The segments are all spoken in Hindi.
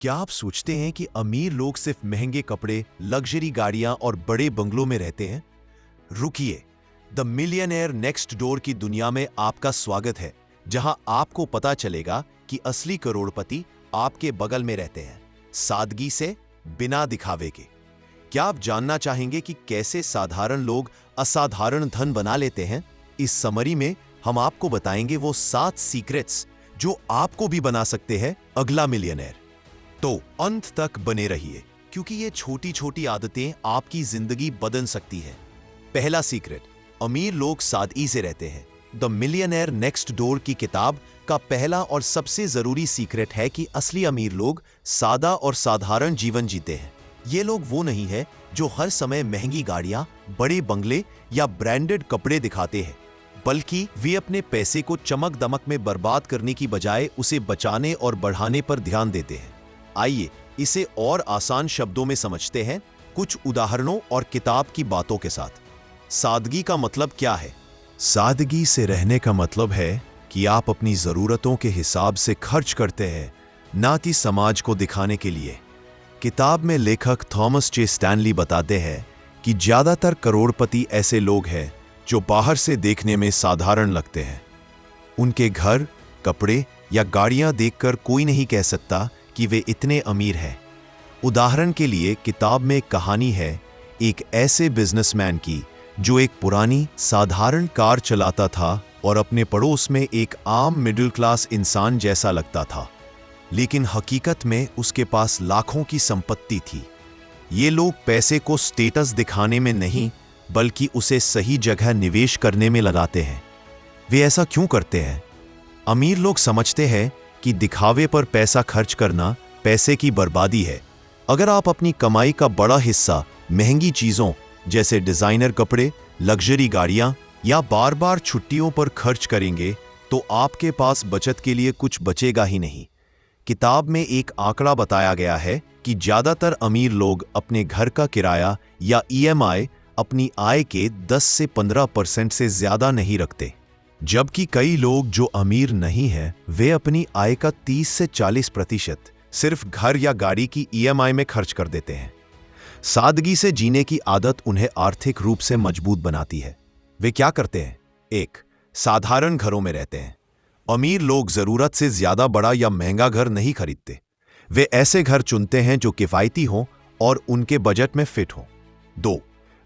क्या आप सोचते हैं कि अमीर लोग सिर्फ महंगे कपड़े, लग्जरी गाड़ियां और बड़े बंगलों में रहते हैं? रुकिए, द मिलियनेयर नेक्स्ट डोर की दुनिया में आपका स्वागत है, जहां आपको पता चलेगा कि असली करोड़पति आपके बगल में रहते हैं, सादगी से, बिना दिखावे के। क्या आप जानना चाहेंगे कि कैसे साधारण लोग असाधारण धन बना लेते हैं? इस समरी में हम आपको बताएंगे वो 7 सीक्रेट्स जो आपको भी बना सकते हैं अगला मिलियनेयर। तो अंत तक बने रहिए, क्योंकि ये छोटी छोटी आदतें आपकी जिंदगी बदल सकती हैं। पहला सीक्रेट, अमीर लोग सादगी से रहते हैं। द मिलियनेयर नेक्स्ट डोर की किताब का पहला और सबसे जरूरी सीक्रेट है कि असली अमीर लोग सादा और साधारण जीवन जीते हैं। ये लोग वो नहीं है जो हर समय महंगी गाड़ियां, बड़े बंगले या ब्रांडेड कपड़े दिखाते हैं, बल्कि वे अपने पैसे को चमक दमक में बर्बाद करने की बजाय उसे बचाने और बढ़ाने पर ध्यान देते हैं। आइए इसे और आसान शब्दों में समझते हैं, कुछ उदाहरणों और किताब की बातों के साथ। सादगी का मतलब क्या है? सादगी से रहने का मतलब है कि आप अपनी जरूरतों के हिसाब से खर्च करते हैं, ना कि समाज को दिखाने के लिए। किताब में लेखक थॉमस जे स्टैनली बताते हैं कि ज्यादातर करोड़पति ऐसे लोग हैं जो बाहर से देखने में साधारण लगते हैं। उनके घर, कपड़े या गाड़ियां देखकर कोई नहीं कह सकता कि वे इतने अमीर हैं। उदाहरण के लिए किताब में एक कहानी है एक ऐसे बिजनेसमैन की जो एक पुरानी साधारण कार चलाता था और अपने पड़ोस में एक आम मिडिल क्लास इंसान जैसा लगता था, लेकिन हकीकत में उसके पास लाखों की संपत्ति थी। ये लोग पैसे को स्टेटस दिखाने में नहीं, बल्कि उसे सही जगह निवेश करने में लगाते हैं। वे ऐसा क्यों करते हैं? अमीर लोग समझते हैं कि दिखावे पर पैसा खर्च करना पैसे की बर्बादी है। अगर आप अपनी कमाई का बड़ा हिस्सा महंगी चीजों जैसे डिजाइनर कपड़े, लग्जरी गाड़ियां या बार बार छुट्टियों पर खर्च करेंगे, तो आपके पास बचत के लिए कुछ बचेगा ही नहीं। किताब में एक आंकड़ा बताया गया है कि ज्यादातर अमीर लोग अपने घर का किराया या ईएमआई अपनी आय के 10 से 15% से ज्यादा नहीं रखते, जबकि कई लोग जो अमीर नहीं हैं, वे अपनी आय का 30 से 40% सिर्फ घर या गाड़ी की ईएमआई में खर्च कर देते हैं। सादगी से जीने की आदत उन्हें आर्थिक रूप से मजबूत बनाती है। वे क्या करते हैं? 1. साधारण घरों में रहते हैं। अमीर लोग जरूरत से ज्यादा बड़ा या महंगा घर नहीं खरीदते। वे ऐसे घर चुनते हैं जो किफायती हों और उनके बजट में फिट हों। 2.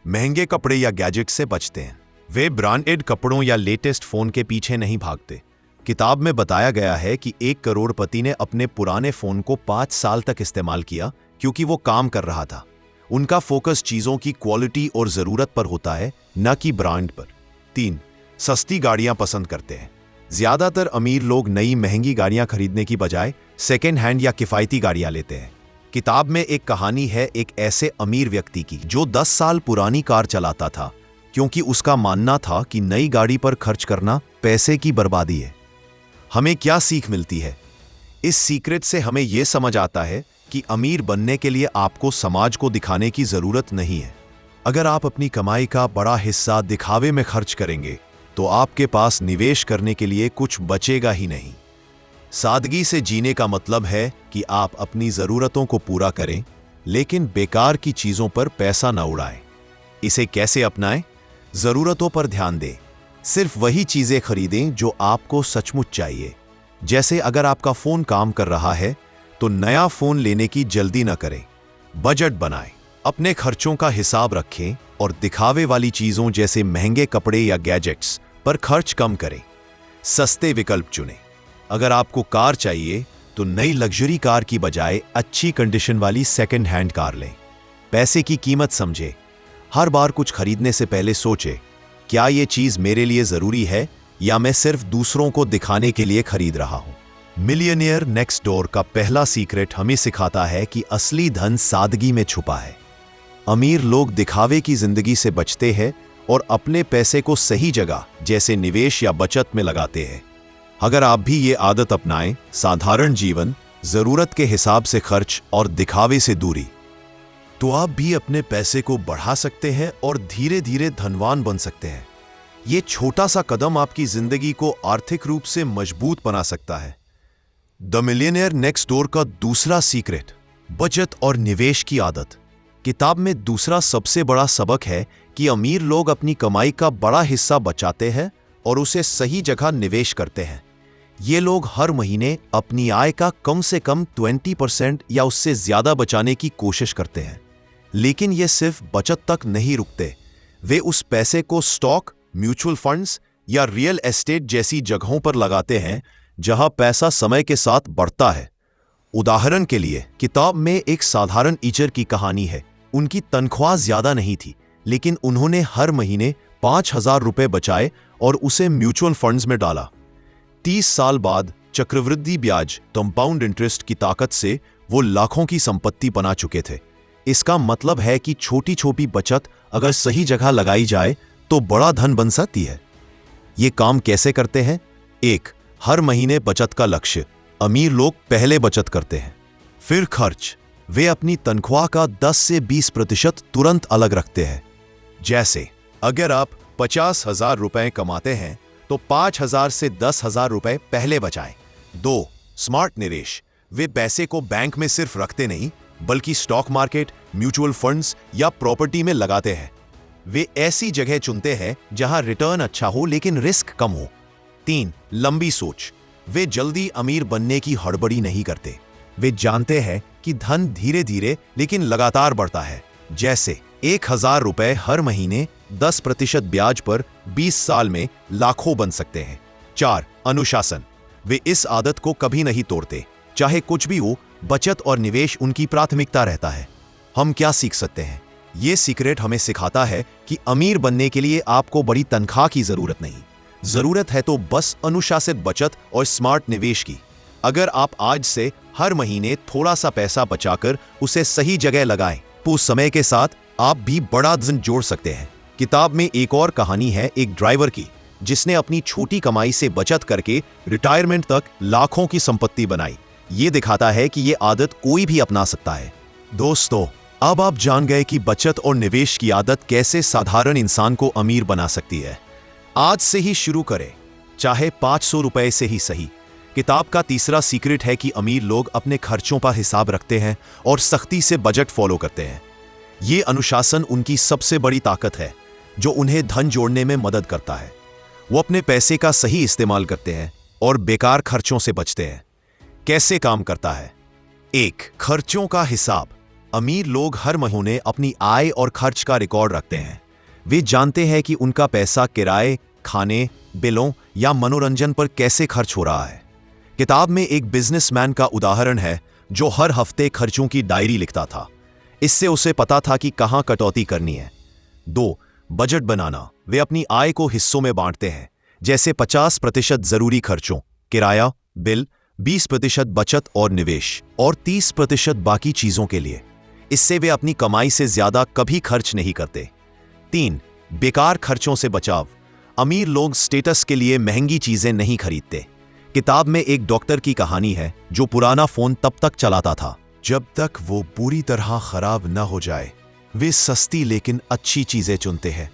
महंगे कपड़े या गैजेट से बचते हैं। वे ब्रांडेड कपड़ों या लेटेस्ट फोन के पीछे नहीं भागते। किताब में बताया गया है कि एक करोड़पति ने अपने पुराने फोन को 5 साल तक इस्तेमाल किया, क्योंकि वो काम कर रहा था। उनका फोकस चीजों की क्वालिटी और जरूरत पर होता है, न कि ब्रांड पर। 3. सस्ती गाड़ियां पसंद करते हैं। ज्यादातर अमीर लोग नई महंगी गाड़ियां खरीदने की बजाय सेकेंड हैंड या किफायती गाड़ियां लेते हैं। किताब में एक कहानी है एक ऐसे अमीर व्यक्ति की जो 10 साल पुरानी कार चलाता था, क्योंकि उसका मानना था कि नई गाड़ी पर खर्च करना पैसे की बर्बादी है। हमें क्या सीख मिलती है? इस सीक्रेट से हमें यह समझ आता है कि अमीर बनने के लिए आपको समाज को दिखाने की जरूरत नहीं है। अगर आप अपनी कमाई का बड़ा हिस्सा दिखावे में खर्च करेंगे, तो आपके पास निवेश करने के लिए कुछ बचेगा ही नहीं। सादगी से जीने का मतलब है कि आप अपनी जरूरतों को पूरा करें, लेकिन बेकार की चीजों पर पैसा न उड़ाएं। इसे कैसे अपनाएं? जरूरतों पर ध्यान दें। सिर्फ वही चीजें खरीदें जो आपको सचमुच चाहिए। जैसे अगर आपका फोन काम कर रहा है, तो नया फोन लेने की जल्दी न करें। बजट बनाएं, अपने खर्चों का हिसाब रखें और दिखावे वाली चीजों जैसे महंगे कपड़े या गैजेट्स पर खर्च कम करें। सस्ते विकल्प चुनें। अगर आपको कार चाहिए, तो नई लग्जरी कार की बजाय अच्छी कंडीशन वाली सेकंड हैंड कार लें। पैसे की कीमत समझें। हर बार कुछ खरीदने से पहले सोचें, क्या यह चीज मेरे लिए जरूरी है या मैं सिर्फ दूसरों को दिखाने के लिए खरीद रहा हूं? मिलियनेयर नेक्स्ट डोर का पहला सीक्रेट हमें सिखाता है कि असली धन सादगी में छुपा है। अमीर लोग दिखावे की जिंदगी से बचते हैं और अपने पैसे को सही जगह जैसे निवेश या बचत में लगाते हैं। अगर आप भी ये आदत अपनाएं, साधारण जीवन, जरूरत के हिसाब से खर्च और दिखावे से दूरी, तो आप भी अपने पैसे को बढ़ा सकते हैं और धीरे धीरे धनवान बन सकते हैं। ये छोटा सा कदम आपकी जिंदगी को आर्थिक रूप से मजबूत बना सकता है। द मिलियनेयर नेक्स्ट डोर का दूसरा सीक्रेट, बचत और निवेश की आदत। किताब में दूसरा सबसे बड़ा सबक है कि अमीर लोग अपनी कमाई का बड़ा हिस्सा बचाते हैं और उसे सही जगह निवेश करते हैं। ये लोग हर महीने अपनी आय का कम से कम 20% या उससे ज्यादा बचाने की कोशिश करते हैं। लेकिन ये सिर्फ बचत तक नहीं रुकते, वे उस पैसे को स्टॉक, म्यूचुअल फंड्स या रियल एस्टेट जैसी जगहों पर लगाते हैं जहां पैसा समय के साथ बढ़ता है। उदाहरण के लिए किताब में एक साधारण टीचर की कहानी है। उनकी तनख्वाह ज्यादा नहीं थी, लेकिन उन्होंने हर महीने 5,000 रुपए बचाए और उसे म्यूचुअल फंड्स में डाला। 30 साल बाद चक्रवृद्धि ब्याज, कंपाउंड इंटरेस्ट की ताकत से वो लाखों की संपत्ति बना चुके थे। इसका मतलब है कि छोटी छोटी बचत अगर सही जगह लगाई जाए तो बड़ा धन बन सकती है। ये काम कैसे करते हैं? 1. हर महीने बचत का लक्ष्य। अमीर लोग पहले बचत करते हैं, फिर खर्च। वे अपनी तनख्वाह का 10 से 20% तुरंत अलग रखते हैं। जैसे अगर आप 50,000 रुपए कमाते हैं तो 5,000 से 10,000 रुपए पहले बचाएं। 2. स्मार्ट निवेश। वे पैसे को बैंक में सिर्फ रखते नहीं, बल्कि स्टॉक मार्केट, म्यूचुअल फंड्स या प्रॉपर्टी में लगाते हैं। वे ऐसी जगह चुनते हैं जहां रिटर्न अच्छा हो लेकिन रिस्क कम हो। 3. लंबी सोच। वे जल्दी अमीर बनने की हड़बड़ी नहीं करते। वे जानते हैं कि धन धीरे धीरे लेकिन लगातार बढ़ता है। जैसे 1,000 रुपए हर महीने 10% ब्याज पर 20 साल में लाखों बन सकते हैं। 4. अनुशासन। वे इस आदत को कभी नहीं तोड़ते। चाहे कुछ भी हो, बचत और निवेश उनकी प्राथमिकता रहता है। हम क्या सीख सकते हैं? ये सीक्रेट हमें सिखाता है कि अमीर बनने के लिए आपको बड़ी तनख्वाह की जरूरत नहीं, जरूरत है तो बस अनुशासित बचत और स्मार्ट निवेश की। अगर आप आज से हर महीने थोड़ा सा पैसा बचाकर उसे सही जगह लगाएं, तो उस समय के साथ आप भी बड़ा धन जोड़ सकते हैं। किताब में एक और कहानी है एक ड्राइवर की, जिसने अपनी छोटी कमाई से बचत करके रिटायरमेंट तक लाखों की संपत्ति बनाई। ये दिखाता है कि ये आदत कोई भी अपना सकता है। दोस्तों, अब आप जान गए कि बचत और निवेश की आदत कैसे साधारण इंसान को अमीर बना सकती है। आज से ही शुरू करें, चाहे 500 रुपए से ही सही। किताब का तीसरा सीक्रेट है कि अमीर लोग अपने खर्चों का हिसाब रखते हैं और सख्ती से बजट फॉलो करते हैं। ये अनुशासन उनकी सबसे बड़ी ताकत है, जो उन्हें धन जोड़ने में मदद करता है। वो अपने पैसे का सही इस्तेमाल करते हैं और बेकार खर्चों से बचते हैं। कैसे काम करता है? 1. खर्चों का हिसाब। अमीर लोग हर महीने अपनी आय और खर्च का रिकॉर्ड रखते हैं। वे जानते हैं कि उनका पैसा किराए, खाने, बिलों या मनोरंजन पर कैसे खर्च हो रहा है। किताब में एक बिजनेसमैन का उदाहरण है जो हर हफ्ते खर्चों की डायरी लिखता था। इससे उसे पता था कि कहां कटौती करनी है। 2. बजट बनाना। वे अपनी आय को हिस्सों में बांटते हैं, जैसे 50% जरूरी खर्चों, किराया, बिल, 20% बचत और निवेश, और 30% बाकी चीजों के लिए। इससे वे अपनी कमाई से ज्यादा कभी खर्च नहीं करते। 3. बेकार खर्चों से बचाव। अमीर लोग स्टेटस के लिए महंगी चीजें नहीं खरीदते। किताब में एक डॉक्टर की कहानी है जो पुराना फोन तब तक चलाता था जब तक वो पूरी तरह खराब न हो जाए। वे सस्ती लेकिन अच्छी चीजें चुनते हैं।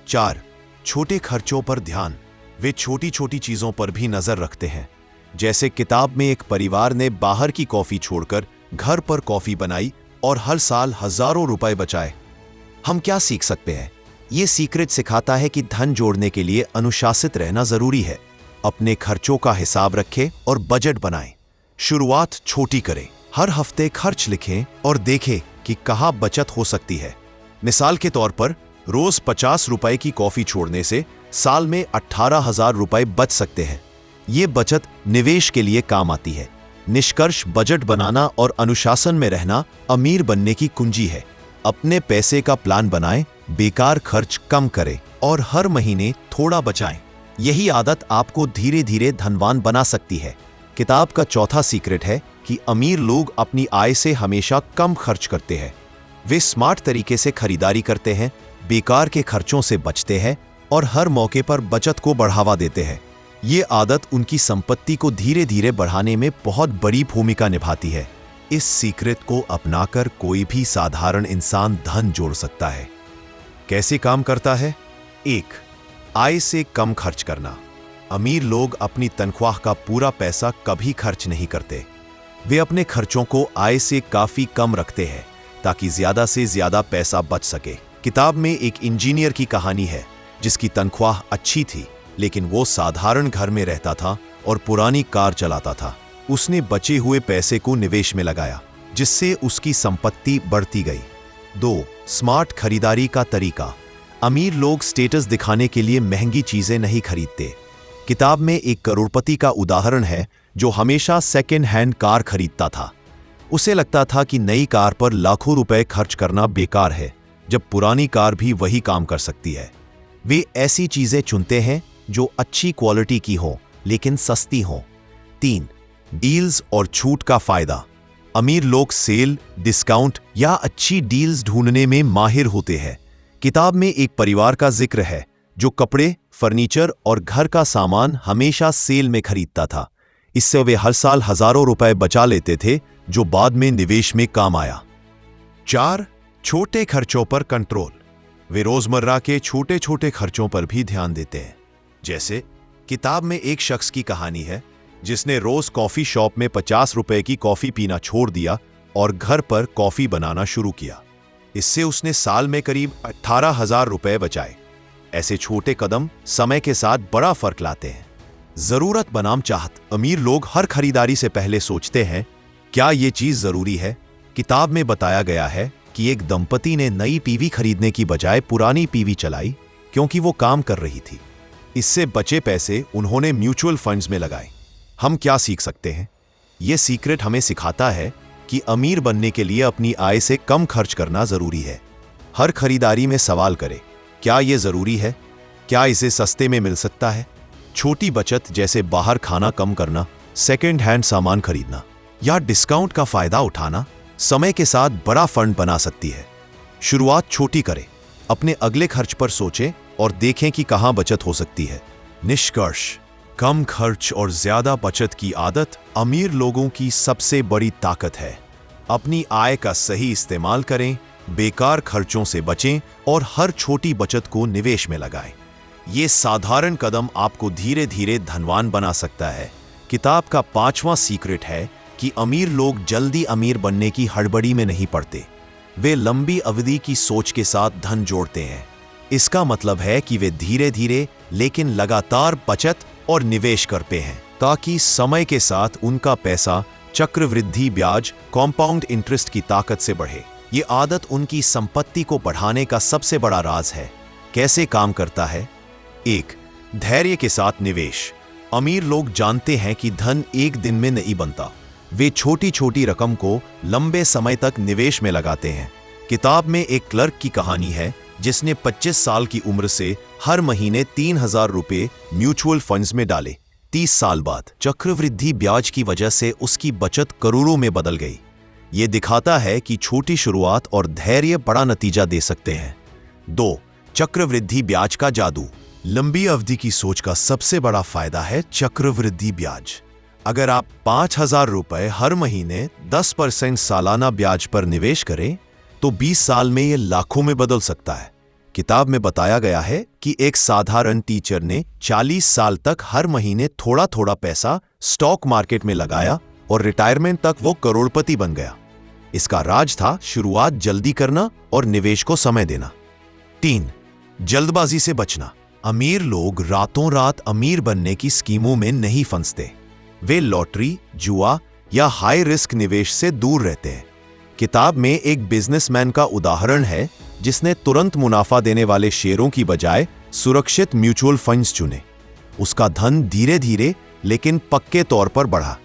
4. छोटे खर्चों पर ध्यान। वे छोटी छोटी चीजों पर भी नजर रखते हैं। जैसे किताब में एक परिवार ने बाहर की कॉफी छोड़कर घर पर कॉफी बनाई और हर साल हजारों रुपए बचाए। हम क्या सीख सकते हैं? ये सीक्रेट सिखाता है कि धन जोड़ने के लिए अनुशासित रहना जरूरी है। अपने खर्चों का हिसाब रखें और बजट बनाएं। शुरुआत छोटी करें। हर हफ्ते खर्च लिखें और देखें कि कहां बचत हो सकती है। मिसाल के तौर पर, रोज 50 रुपए की कॉफी छोड़ने से साल में 18,000 रुपए बच सकते हैं। ये बचत निवेश के लिए काम आती है। निष्कर्ष, बजट बनाना और अनुशासन में रहना अमीर बनने की कुंजी है। अपने पैसे का प्लान बनाएं, बेकार खर्च कम करें और हर महीने थोड़ा बचाएं। यही आदत आपको धीरे धीरे धनवान बना सकती है। किताब का चौथा सीक्रेट है कि अमीर लोग अपनी आय से हमेशा कम खर्च करते हैं। वे स्मार्ट तरीके से खरीदारी करते हैं, बेकार के खर्चों से बचते हैं और हर मौके पर बचत को बढ़ावा देते हैं। ये आदत उनकी संपत्ति को धीरे धीरे बढ़ाने में बहुत बड़ी भूमिका निभाती है। इस सीक्रेट को अपनाकर कोई भी साधारण इंसान धन जोड़ सकता है। कैसे काम करता है? 1. आय से कम खर्च करना। अमीर लोग अपनी तनख्वाह का पूरा पैसा कभी खर्च नहीं करते। वे अपने खर्चों को आय से काफी कम रखते हैं ताकि ज्यादा से ज्यादा पैसा बच सके। किताब में एक इंजीनियर की कहानी है जिसकी तनख्वाह अच्छी थी, लेकिन वो साधारण घर में रहता था और पुरानी कार चलाता था। उसने बचे हुए पैसे को निवेश में लगाया, जिससे उसकी संपत्ति बढ़ती गई। 2. स्मार्ट खरीदारी का तरीका। अमीर लोग स्टेटस दिखाने के लिए महंगी चीजें नहीं खरीदते। किताब में एक करोड़पति का उदाहरण है जो हमेशा सेकेंड हैंड कार खरीदता था। उसे लगता था कि नई कार पर लाखों रुपए खर्च करना बेकार है, जब पुरानी कार भी वही काम कर सकती है। वे ऐसी चीजें चुनते हैं जो अच्छी क्वालिटी की हो लेकिन सस्ती हो। 3. डील्स और छूट का फायदा। अमीर लोग सेल, डिस्काउंट या अच्छी डील्स ढूंढने में माहिर होते हैं। किताब में एक परिवार का जिक्र है जो कपड़े, फर्नीचर और घर का सामान हमेशा सेल में खरीदता था। इससे वे हर साल हजारों रुपए बचा लेते थे जो बाद में निवेश में काम आया। 4. छोटे खर्चों पर कंट्रोल। वे रोजमर्रा के छोटे छोटे खर्चों पर भी ध्यान देते हैं। जैसे किताब में एक शख्स की कहानी है जिसने रोज कॉफी शॉप में 50 रुपए की कॉफी पीना छोड़ दिया और घर पर कॉफी बनाना शुरू किया। इससे उसने साल में करीब 18,000 रुपए बचाए। ऐसे छोटे कदम समय के साथ बड़ा फर्क लाते हैं। जरूरत बनाम चाहत। अमीर लोग हर खरीदारी से पहले सोचते हैं, क्या ये चीज जरूरी है? किताब में बताया गया है कि एक दंपति ने नई टीवी खरीदने की बजाय पुरानी टीवी चलाई क्योंकि वो काम कर रही थी। इससे बचे पैसे उन्होंने म्यूचुअल फंड्स में लगाए। हम क्या सीख सकते हैं? यह सीक्रेट हमें सिखाता है कि अमीर बनने के लिए अपनी आय से कम खर्च करना जरूरी है। हर खरीदारी में सवाल करें, क्या यह जरूरी है? क्या इसे सस्ते में मिल सकता है? छोटी बचत जैसे बाहर खाना कम करना, सेकेंड हैंड सामान खरीदना या डिस्काउंट का फायदा उठाना समय के साथ बड़ा फंड बना सकती है। शुरुआत छोटी करें, अपने अगले खर्च पर सोचें और देखें कि कहां बचत हो सकती है। निष्कर्ष: कम खर्च और ज्यादा बचत की आदत अमीर लोगों की सबसे बड़ी ताकत है। अपनी आय का सही इस्तेमाल करें, बेकार खर्चों से बचें और हर छोटी बचत को निवेश में लगाएं। ये साधारण कदम आपको धीरे धीरे धनवान बना सकता है। किताब का 5वां सीक्रेट है कि अमीर लोग जल्दी अमीर बनने की हड़बड़ी में नहीं पड़ते। वे लंबी अवधि की सोच के साथ धन जोड़ते हैं। इसका मतलब है कि वे धीरे धीरे लेकिन लगातार बचत और निवेश करते हैं ताकि समय के साथ उनका पैसा चक्रवृद्धि ब्याज, कॉम्पाउंड इंटरेस्ट की ताकत से बढ़े। ये आदत उनकी संपत्ति को बढ़ाने का सबसे बड़ा राज है। कैसे काम करता है? 1. धैर्य के साथ निवेश। अमीर लोग जानते हैं कि धन एक दिन में नहीं बनता। वे छोटी छोटी रकम को लंबे समय तक निवेश में लगाते हैं। किताब में एक क्लर्क की कहानी है जिसने 25 साल की उम्र से हर महीने 3,000 रुपए म्यूचुअल फंड्स में डाले। 30 साल बाद चक्रवृद्धि ब्याज की वजह से उसकी बचत करोड़ों में बदल गई। ये दिखाता है कि छोटी शुरुआत और धैर्य बड़ा नतीजा दे सकते हैं। 2. चक्रवृद्धि ब्याज का जादू। लंबी अवधि की सोच का सबसे बड़ा फायदा है चक्रवृद्धि ब्याज। अगर आप 5,000 रुपए हर महीने 10% सालाना ब्याज पर निवेश करें तो 20 साल में यह लाखों में बदल सकता है। किताब में बताया गया है कि एक साधारण टीचर ने 40 साल तक हर महीने थोड़ा थोड़ा पैसा स्टॉक मार्केट में लगाया और रिटायरमेंट तक वो करोड़पति बन गया। इसका राज था शुरुआत जल्दी करना और निवेश को समय देना। 3. जल्दबाजी से बचना। अमीर लोग रातों रात अमीर बनने की स्कीमों में नहीं फंसते। वे लॉटरी, जुआ या हाई रिस्क निवेश से दूर रहते हैं। किताब में एक बिजनेसमैन का उदाहरण है जिसने तुरंत मुनाफा देने वाले शेयरों की बजाय सुरक्षित म्यूचुअल फंड्स चुने। उसका धन धीरे धीरे लेकिन पक्के तौर पर बढ़ा।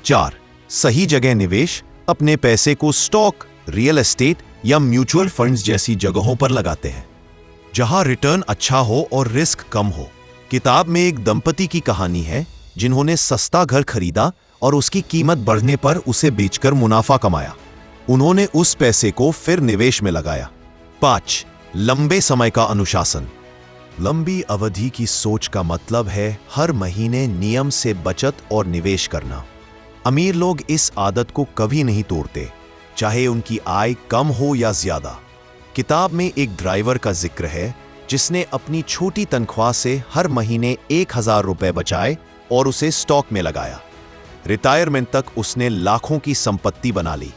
4. सही जगह निवेश। अपने पैसे को स्टॉक, रियल एस्टेट या म्यूचुअल फंड्स जैसी जगहों पर लगाते हैं जहां रिटर्न अच्छा हो और रिस्क कम हो। किताब में एक दंपति की कहानी है जिन्होंने सस्ता घर खरीदा और उसकी कीमत बढ़ने पर उसे बेचकर मुनाफा कमाया। उन्होंने उस पैसे को फिर निवेश में लगाया। 5. लंबे समय का अनुशासन। लंबी अवधि की सोच का मतलब है हर महीने नियम से बचत और निवेश करना। अमीर लोग इस आदत को कभी नहीं तोड़ते, चाहे उनकी आय कम हो या ज्यादा। किताब में एक ड्राइवर का जिक्र है जिसने अपनी छोटी तनख्वाह से हर महीने 1,000 रुपए बचाए और उसे स्टॉक में लगाया। रिटायरमेंट तक उसने लाखों की संपत्ति बना ली।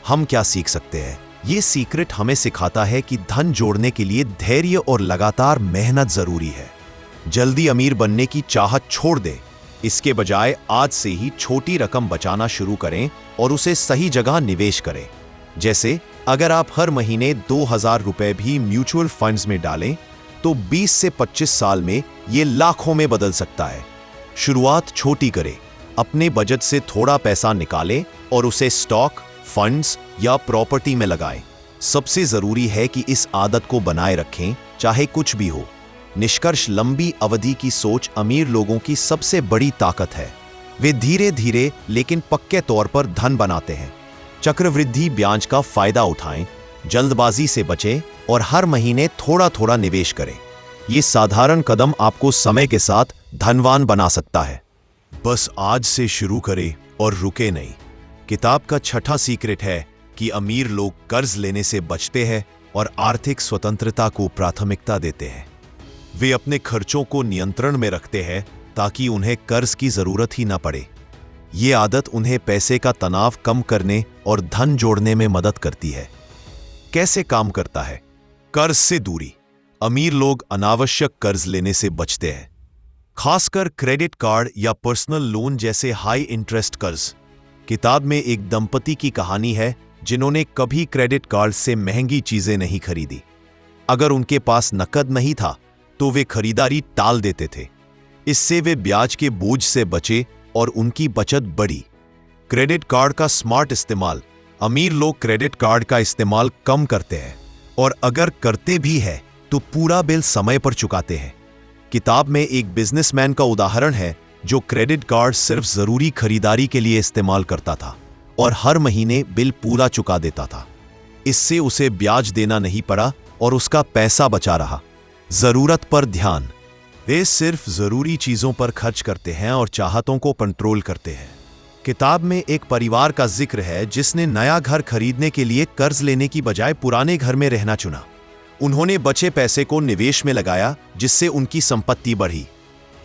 हम क्या सीख सकते हैं? ये सीक्रेट हमें सिखाता है कि धन जोड़ने के लिए धैर्य और लगातार मेहनत जरूरी है। जल्दी अमीर बनने की चाहत छोड़ दें। इसके बजाय आज से ही छोटी रकम बचाना शुरू करें और उसे सही जगह निवेश करें। जैसे अगर आप हर महीने 2,000 रुपए भी म्यूचुअल फंड्स में डालें तो 20 से 25 साल में ये लाखों में बदल सकता है। शुरुआत छोटी करें, अपने बजट से थोड़ा पैसा निकालें और उसे स्टॉक, फंड्स या प्रॉपर्टी में लगाएं। सबसे जरूरी है कि इस आदत को बनाए रखें, चाहे कुछ भी हो। निष्कर्ष, लंबी अवधि की सोच अमीर लोगों की सबसे बड़ी ताकत है। वे धीरे धीरे लेकिन पक्के तौर पर धन बनाते हैं। चक्रवृद्धि ब्याज का फायदा उठाएं, जल्दबाजी से बचें और हर महीने थोड़ा थोड़ा निवेश करें। ये साधारण कदम आपको समय के साथ धनवान बना सकता है। बस आज से शुरू करें और रुके नहीं। किताब का छठा सीक्रेट है कि अमीर लोग कर्ज लेने से बचते हैं और आर्थिक स्वतंत्रता को प्राथमिकता देते हैं। वे अपने खर्चों को नियंत्रण में रखते हैं ताकि उन्हें कर्ज की जरूरत ही ना पड़े। ये आदत उन्हें पैसे का तनाव कम करने और धन जोड़ने में मदद करती है। कैसे काम करता है? कर्ज से दूरी। अमीर लोग अनावश्यक कर्ज लेने से बचते हैं, खासकर क्रेडिट कार्ड या पर्सनल लोन जैसे हाई इंटरेस्ट कर्ज। किताब में एक दंपति की कहानी है जिन्होंने कभी क्रेडिट कार्ड से महंगी चीजें नहीं खरीदी। अगर उनके पास नकद नहीं था तो वे खरीदारी टाल देते थे। इससे वे ब्याज के बोझ से बचे और उनकी बचत बढ़ी। क्रेडिट कार्ड का स्मार्ट इस्तेमाल। अमीर लोग क्रेडिट कार्ड का इस्तेमाल कम करते हैं और अगर करते भी हैं तो पूरा बिल समय पर चुकाते हैं। किताब में एक बिजनेसमैन का उदाहरण है जो क्रेडिट कार्ड सिर्फ जरूरी खरीदारी के लिए इस्तेमाल करता था और हर महीने बिल पूरा चुका देता था। इससे उसे ब्याज देना नहीं पड़ा और उसका पैसा बचा रहा। जरूरत पर ध्यान। वे सिर्फ जरूरी चीजों पर खर्च करते हैं और चाहतों को कंट्रोल करते हैं। किताब में एक परिवार का जिक्र है जिसने नया घर खरीदने के लिए कर्ज लेने की बजाय पुराने घर में रहना चुना। उन्होंने बचे पैसे को निवेश में लगाया जिससे उनकी संपत्ति बढ़ी।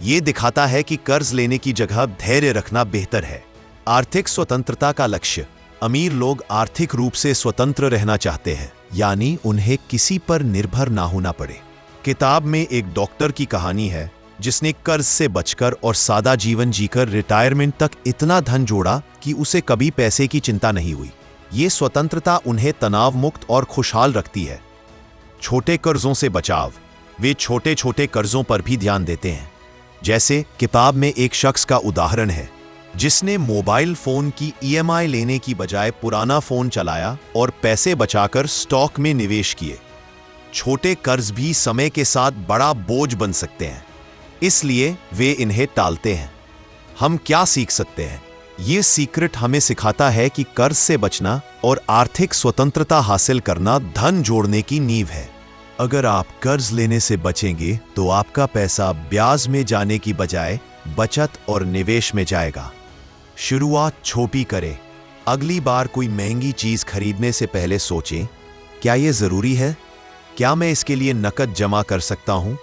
ये दिखाता है कि कर्ज लेने की जगह धैर्य रखना बेहतर है। आर्थिक स्वतंत्रता का लक्ष्य। अमीर लोग आर्थिक रूप से स्वतंत्र रहना चाहते हैं, यानी उन्हें किसी पर निर्भर ना होना पड़े। किताब में एक डॉक्टर की कहानी है जिसने कर्ज से बचकर और सादा जीवन जीकर रिटायरमेंट तक इतना धन जोड़ा कि उसे कभी पैसे की चिंता नहीं हुई। ये स्वतंत्रता उन्हें तनाव मुक्त और खुशहाल रखती है। छोटे कर्जों से बचाव। वे छोटे छोटे कर्जों पर भी ध्यान देते हैं। जैसे किताब में एक शख्स का उदाहरण है जिसने मोबाइल फोन की ईएमआई लेने की बजाय पुराना फोन चलाया और पैसे बचाकर स्टॉक में निवेश किए। छोटे कर्ज भी समय के साथ बड़ा बोझ बन सकते हैं, इसलिए वे इन्हें टालते हैं। हम क्या सीख सकते हैं? ये सीक्रेट हमें सिखाता है कि कर्ज से बचना और आर्थिक स्वतंत्रता हासिल करना धन जोड़ने की नींव है। अगर आप कर्ज लेने से बचेंगे तो आपका पैसा ब्याज में जाने की बजाय बचत और निवेश में जाएगा। शुरुआत छोटी करें। अगली बार कोई महंगी चीज खरीदने से पहले सोचें, क्या यह जरूरी है? क्या मैं इसके लिए नकद जमा कर सकता हूं?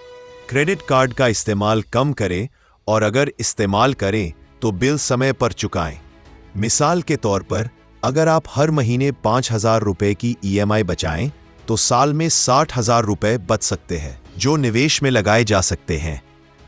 क्रेडिट कार्ड का इस्तेमाल कम करें और अगर इस्तेमाल करें तो बिल समय पर चुकाएं। मिसाल के तौर पर, अगर आप हर महीने 5,000 रुपए की ईएमआई बचाएं तो साल में 60,000 रुपए बच सकते हैं जो निवेश में लगाए जा सकते हैं।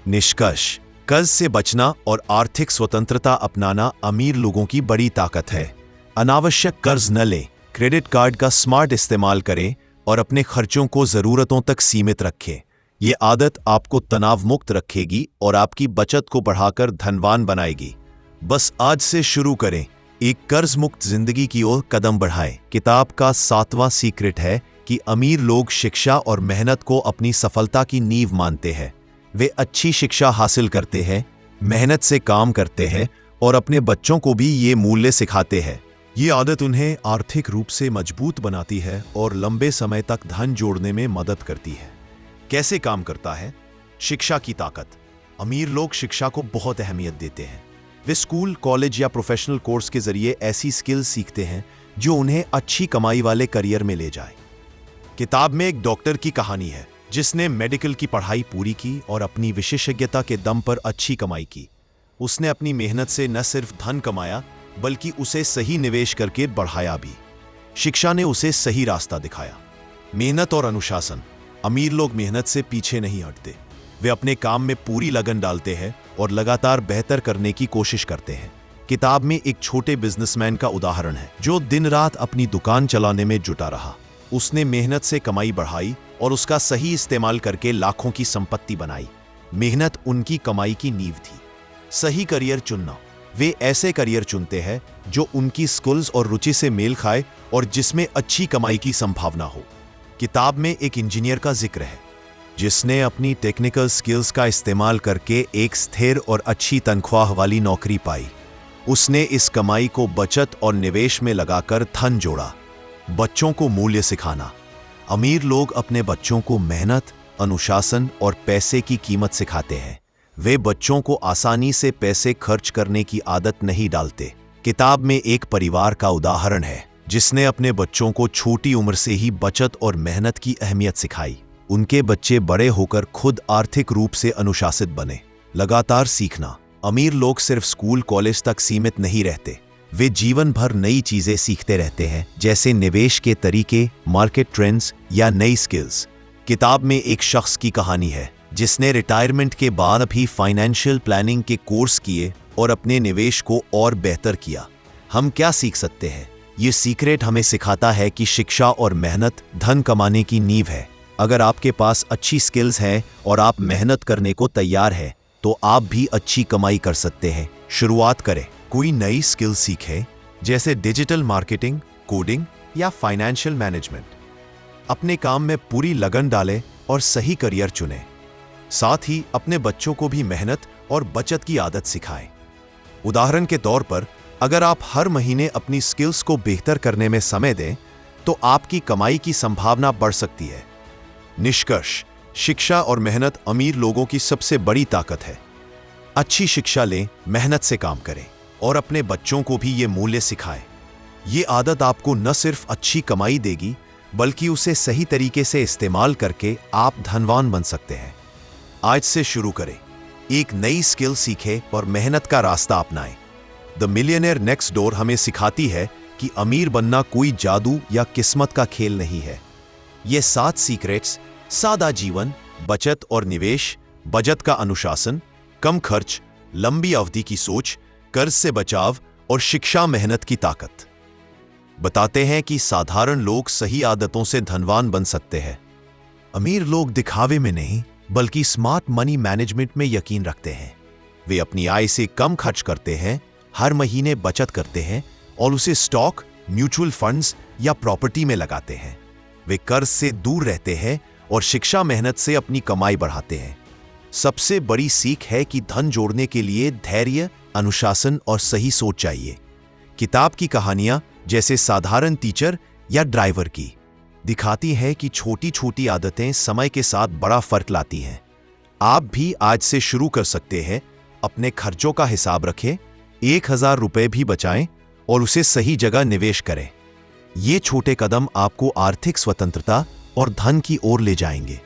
निष्कर्ष, कर्ज से बचना और आर्थिक स्वतंत्रता अपनाना अमीर लोगों की बड़ी ताकत है। अनावश्यक कर्ज न लें, क्रेडिट कार्ड का स्मार्ट इस्तेमाल करें और अपने खर्चों को जरूरतों तक सीमित रखें। ये आदत आपको तनाव मुक्त रखेगी और आपकी बचत को बढ़ाकर धनवान बनाएगी। बस आज से शुरू करें, एक कर्ज मुक्त जिंदगी की ओर कदम बढ़ाएं। किताब का 7वां सीक्रेट है कि अमीर लोग शिक्षा और मेहनत को अपनी सफलता की नींव मानते हैं। वे अच्छी शिक्षा हासिल करते हैं, मेहनत से काम करते हैं और अपने बच्चों को भी ये मूल्य सिखाते हैं। ये आदत उन्हें आर्थिक रूप से मजबूत बनाती है और लंबे समय तक धन जोड़ने में मदद करती है। कैसे काम करता है? शिक्षा की ताकत। अमीर लोग शिक्षा को बहुत अहमियत देते हैं। वे स्कूल, कॉलेज या प्रोफेशनल कोर्स के जरिए ऐसी स्किल्स सीखते हैं जो उन्हें अच्छी कमाई वाले करियर में ले जाए। किताब में एक डॉक्टर की कहानी है जिसने मेडिकल की पढ़ाई पूरी की और अपनी विशेषज्ञता के दम पर अच्छी कमाई की। उसने अपनी मेहनत से न सिर्फ धन कमाया बल्कि उसे सही निवेश करके बढ़ाया भी। शिक्षा ने उसे सही रास्ता दिखाया। मेहनत और अनुशासन। अमीर लोग मेहनत से पीछे नहीं हटते। वे अपने काम में पूरी लगन डालते हैं और लगातार बेहतर करने की कोशिश करते हैं। किताब में एक छोटे बिजनेसमैन का उदाहरण है जो दिन रात अपनी दुकान चलाने में जुटा रहा। उसने मेहनत से कमाई बढ़ाई और उसका सही इस्तेमाल करके लाखों की संपत्ति बनाई। मेहनत उनकी कमाई की नींव थी। सही करियर चुनना। वे ऐसे करियर चुनते हैं जो उनकी स्किल्स और रुचि से मेल खाए और जिसमें अच्छी कमाई की संभावना हो। किताब में एक इंजीनियर का जिक्र है जिसने अपनी टेक्निकल स्किल्स का इस्तेमाल करके एक स्थिर और अच्छी तनख्वाह वाली नौकरी पाई। उसने इस कमाई को बचत और निवेश में लगाकर धन जोड़ा। बच्चों को मूल्य सिखाना। अमीर लोग अपने बच्चों को मेहनत, अनुशासन और पैसे की कीमत सिखाते हैं। वे बच्चों को आसानी से पैसे खर्च करने की आदत नहीं डालते। किताब में एक परिवार का उदाहरण है जिसने अपने बच्चों को छोटी उम्र से ही बचत और मेहनत की अहमियत सिखाई। उनके बच्चे बड़े होकर खुद आर्थिक रूप से अनुशासित बने। लगातार सीखना। अमीर लोग सिर्फ स्कूल कॉलेज तक सीमित नहीं रहते। वे जीवन भर नई चीजें सीखते रहते हैं, जैसे निवेश के तरीके, मार्केट ट्रेंड्स या नई स्किल्स। किताब में एक शख्स की कहानी है जिसने रिटायरमेंट के बाद भी फाइनेंशियल प्लानिंग के कोर्स किए और अपने निवेश को और बेहतर किया। हम क्या सीख सकते हैं? ये सीक्रेट हमें सिखाता है कि शिक्षा और मेहनत धन कमाने की नींव है। अगर आपके पास अच्छी स्किल्स हैं और आप मेहनत करने को तैयार हैं, तो आप भी अच्छी कमाई कर सकते हैं। शुरुआत करें। कोई नई स्किल सीखें, जैसे डिजिटल मार्केटिंग, कोडिंग या फाइनेंशियल मैनेजमेंट। अपने काम में पूरी लगन डालें और सही करियर चुनें। साथ ही अपने बच्चों को भी मेहनत और बचत की आदत सिखाएं। उदाहरण के तौर पर, अगर आप हर महीने अपनी स्किल्स को बेहतर करने में समय दें, तो आपकी कमाई की संभावना बढ़ सकती है। निष्कर्ष: शिक्षा और मेहनत अमीर लोगों की सबसे बड़ी ताकत है। अच्छी शिक्षा लें, मेहनत से काम करें और अपने बच्चों को भी ये मूल्य सिखाएं। ये आदत आपको न सिर्फ अच्छी कमाई देगी, बल्कि उसे सही तरीके से इस्तेमाल करके आप धनवान बन सकते हैं। आज से शुरू करें। एक नई स्किल सीखें और मेहनत का रास्ता अपनाएं। द मिलियनेयर नेक्स्ट डोर हमें सिखाती है कि अमीर बनना कोई जादू या किस्मत का खेल नहीं है। ये 7 सीक्रेट्स, सादा जीवन, बचत और निवेश, बजट का अनुशासन, कम खर्च, लंबी अवधि की सोच, कर्ज से बचाव और शिक्षा मेहनत की ताकत बताते हैं कि साधारण लोग सही आदतों से धनवान बन सकते हैं। अमीर लोग दिखावे में नहीं, बल्कि स्मार्ट मनी मैनेजमेंट में यकीन रखते हैं। वे अपनी आय से कम खर्च करते हैं, हर महीने बचत करते हैं और उसे स्टॉक, म्यूचुअल फंड्स या प्रॉपर्टी में लगाते हैं। वे कर्ज से दूर रहते हैं और शिक्षा मेहनत से अपनी कमाई बढ़ाते हैं। सबसे बड़ी सीख है कि धन जोड़ने के लिए धैर्य, अनुशासन और सही सोच चाहिए। किताब की कहानियां, जैसे साधारण टीचर या ड्राइवर की, दिखाती हैं कि छोटी छोटी आदतें समय के साथ बड़ा फर्क लाती हैं। आप भी आज से शुरू कर सकते हैं। अपने खर्चों का हिसाब रखें, 1000 रुपए भी बचाएं और उसे सही जगह निवेश करें। ये छोटे कदम आपको आर्थिक स्वतंत्रता और धन की ओर ले जाएंगे।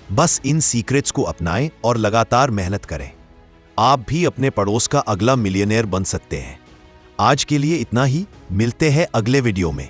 बस इन सीक्रेट्स को अपनाएं और लगातार मेहनत करें। आप भी अपने पड़ोस का अगला मिलियनेयर बन सकते हैं। आज के लिए इतना ही। मिलते हैं अगले वीडियो में।